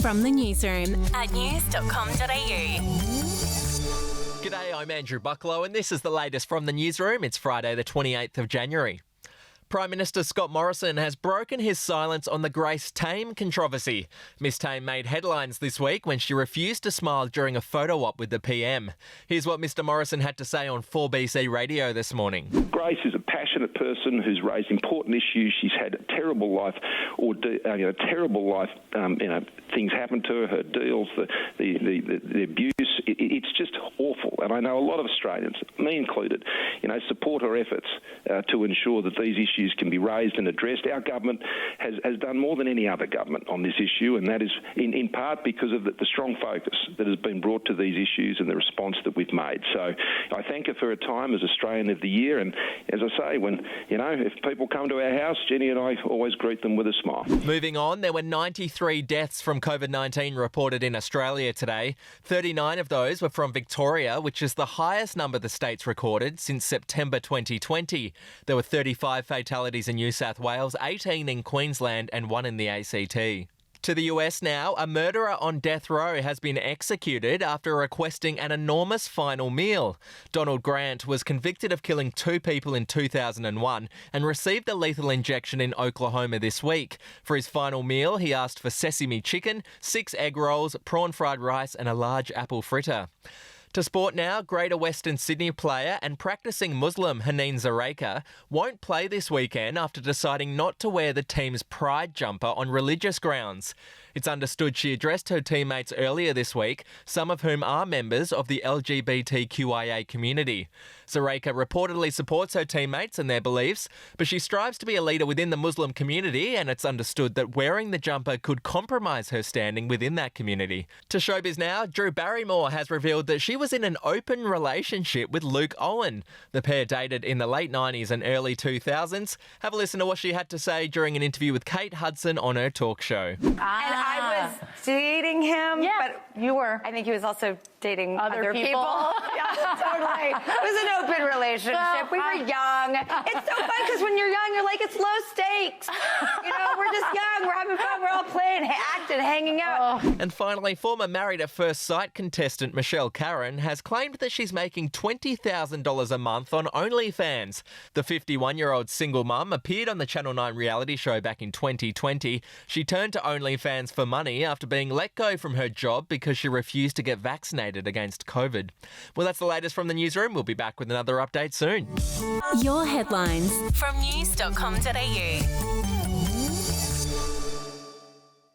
From the newsroom at news.com.au. G'day, I'm Andrew Bucklow and this is the latest from the newsroom. It's Friday the 28th of January. Prime Minister Scott Morrison has broken his silence on the Grace Tame controversy. Miss Tame made headlines this week when she refused to smile during a photo op with the PM. Here's what Mr Morrison had to say on 4BC Radio this morning. Grace is a passionate person who's raised important issues. She's had a terrible life, things happen to her deals, the abuse. It's just awful. And I know a lot of Australians, me included, support her efforts to ensure that these issues can be raised and addressed. Our government has done more than any other government on this issue, and that is in part because of the strong focus that has been brought to these issues and the response that we've made. So I thank her for her time as Australian of the Year, and as I say, if people come to our house, Jenny and I always greet them with a smile. Moving on, there were 93 deaths from COVID-19 reported in Australia today. 39 of those were from Victoria, which is the highest number the state's recorded since September 2020. There were 35 fatalities in New South Wales, 18 in Queensland and 1 in the ACT. To the US now, a murderer on death row has been executed after requesting an enormous final meal. Donald Grant was convicted of killing 2 people in 2001 and received a lethal injection in Oklahoma this week. For his final meal, he asked for sesame chicken, 6 egg rolls, prawn fried rice and a large apple fritter. To sport now, Greater Western Sydney player and practising Muslim Haneen Zareka won't play this weekend after deciding not to wear the team's pride jumper on religious grounds. It's understood she addressed her teammates earlier this week, some of whom are members of the LGBTQIA community. Zareka reportedly supports her teammates and their beliefs, but she strives to be a leader within the Muslim community, and it's understood that wearing the jumper could compromise her standing within that community. To showbiz now, Drew Barrymore has revealed that she was in an open relationship with Luke Owen. The pair dated in the late 90s and early 2000s. Have a listen to what she had to say during an interview with Kate Hudson on her talk show. And I was dating him, but you were. I think he was also dating other people. Yeah, totally. It was an open relationship. We were young. It's so fun because when you're young, you're like, it's low stakes. We're just young. We're having fun. We're all playing, acting, hanging out. And finally, former Married at First Sight contestant Mishel Karen has claimed that she's making $20,000 a month on OnlyFans. The 51-year-old single mum appeared on the Channel 9 reality show back in 2020. She turned to OnlyFans for money after being let go from her job because she refused to get vaccinated against COVID. Well, that's the latest from the newsroom. We'll be back with another update soon. Your headlines from news.com.au.